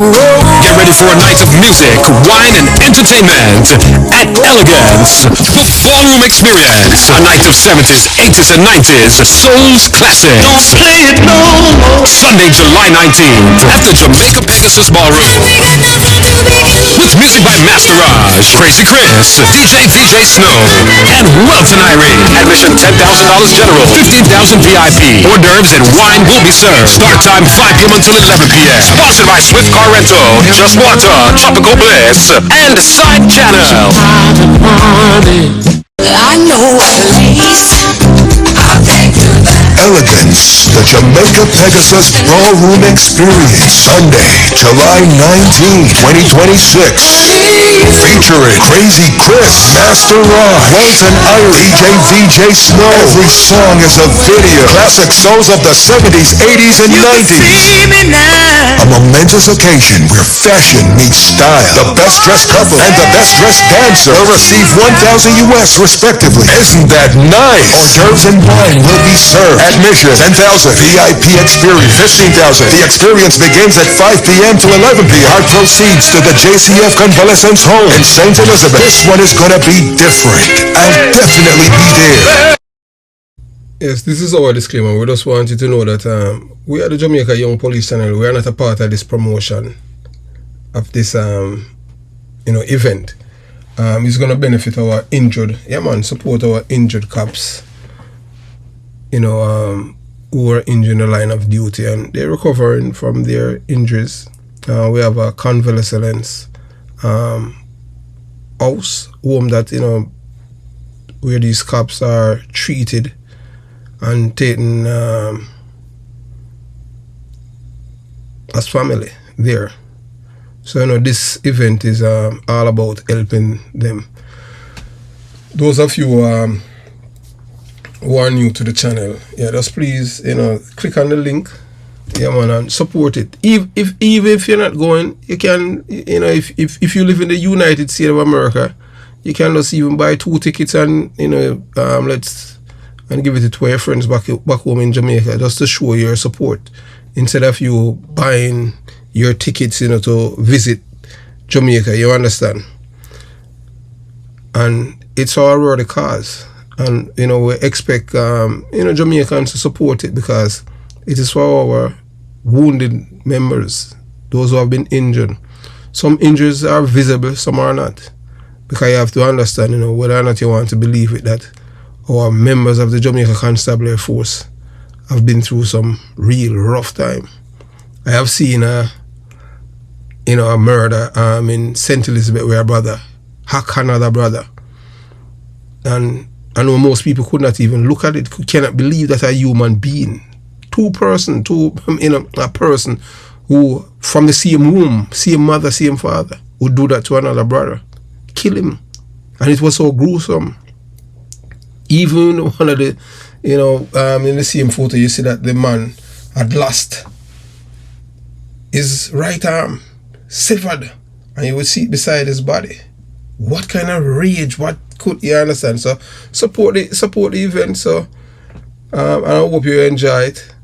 Get ready for a night of music, wine, and entertainment at Elegance, the ballroom experience. A night of 70s, 80s, and 90s, soul's classics. Don't play it no more. Sunday, July 19th, at the Jamaica Pegasus Ballroom. With music by Master Raj, Crazy Chris, DJ Snow, and Welton Irene. Admission $10,000 general, $15,000 VIP. Hors d'oeuvres and wine will be served. Start time 5 p.m. until 11 p.m. Sponsored by Swift Car Rental, Just Water, Tropical Bliss, and Side Channel. I know at least I'll take you there. Elegance, the Jamaica Pegasus Ballroom Experience, Sunday, July 19, 2026. Featuring Crazy Chris, Master Rod, Walton Irie, DJ Snow. Every song is a video. Classic songs of the 70s, 80s, and 90s. A momentous occasion where fashion meets style. The best dressed couple and the best dressed dancer will receive $1,000 US respectively. Isn't that nice? Hors d'oeuvres and wine will be served. Admission $10,000. VIP experience $15,000. The experience begins at 5 p.m. to 11 p.m. Our proceeds to the JCF Convalescence Home in St. Elizabeth. This one is gonna be different. I'll definitely be there. Yes, this is our disclaimer. We just want you to know that we are the Jamaica Young Police Channel. We are not a part of this promotion of this event. It's gonna benefit our injured, support our injured cops. Who are injured in the line of duty and they're recovering from their injuries. We have a convalescence house, home that, where these cops are treated and taken as family there. So, this event is all about helping them. Those of you who are new to the channel, just please, click on the link, and support it. Even if you're not going, you can, if you live in the United States of America, you can just even buy 2 tickets and, and give it to your friends back home in Jamaica, just to show your support, instead of you buying your tickets, to visit Jamaica, you understand? And it's all around the cause. And, we expect, Jamaicans to support it because it is for our wounded members, those who have been injured. Some injuries are visible, some are not. Because you have to understand, whether or not you want to believe it, that our members of the Jamaica Constabulary Force have been through some real rough time. I have seen a murder in St. Elizabeth where a brother hacked another brother. And I know most people could not even look at it, cannot believe that a human being, a person who from the same womb, same mother, same father, would do that to another brother, kill him. And it was so gruesome. Even one of the, in the same photo, you see that the man had lost his right arm, severed, and you would see it beside his body. What kind of rage, what could you understand? So support the event. So and I hope you enjoy it.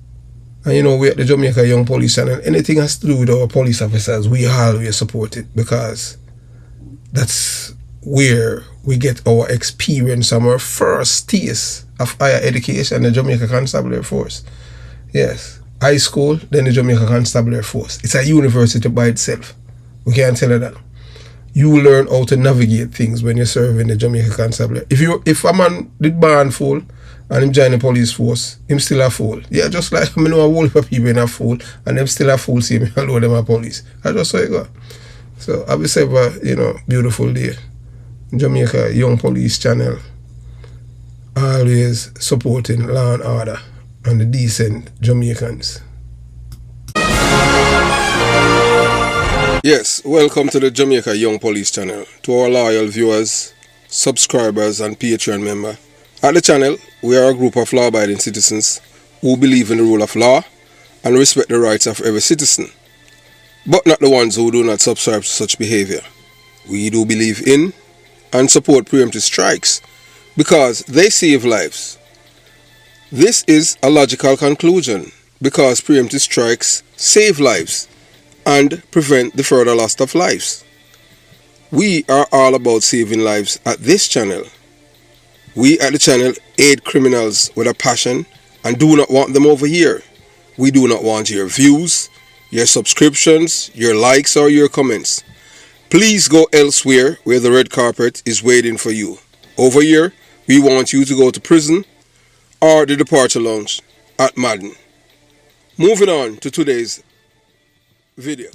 And we at the Jamaica Young Police Channel, anything has to do with our police officers, we always support it, because that's where we get our experience and our first taste of higher education, the Jamaica Constabulary Force. Yes, high school, then the Jamaica Constabulary Force. It's a university by itself. We can't tell you that. You learn how to navigate things when you serve in the Jamaica Constabulary. If a man did born fool and him join the police force, him still a fool. Yeah, just like I know a whole heap of people in a fool and them still a fool, see me alone them a police. That's just how it go. So have yourself a beautiful day. Jamaica Young Police Channel, always supporting law and order and the decent Jamaicans. Yes, welcome to the Jamaica Young Police Channel. To our loyal viewers, subscribers and Patreon members. At the channel, we are a group of law-abiding citizens who believe in the rule of law and respect the rights of every citizen, but not the ones who do not subscribe to such behavior. We do believe in and support preemptive strikes because they save lives. This is a logical conclusion because preemptive strikes save lives. and prevent the further loss of lives. We are all about saving lives at this channel. We at the channel aid criminals with a passion and do not want them over here. We do not want your views, your subscriptions, your likes or your comments. Please go elsewhere where the red carpet is waiting for you. Over here, we want you to go to prison or the departure lounge at Madden. Moving on to today's video.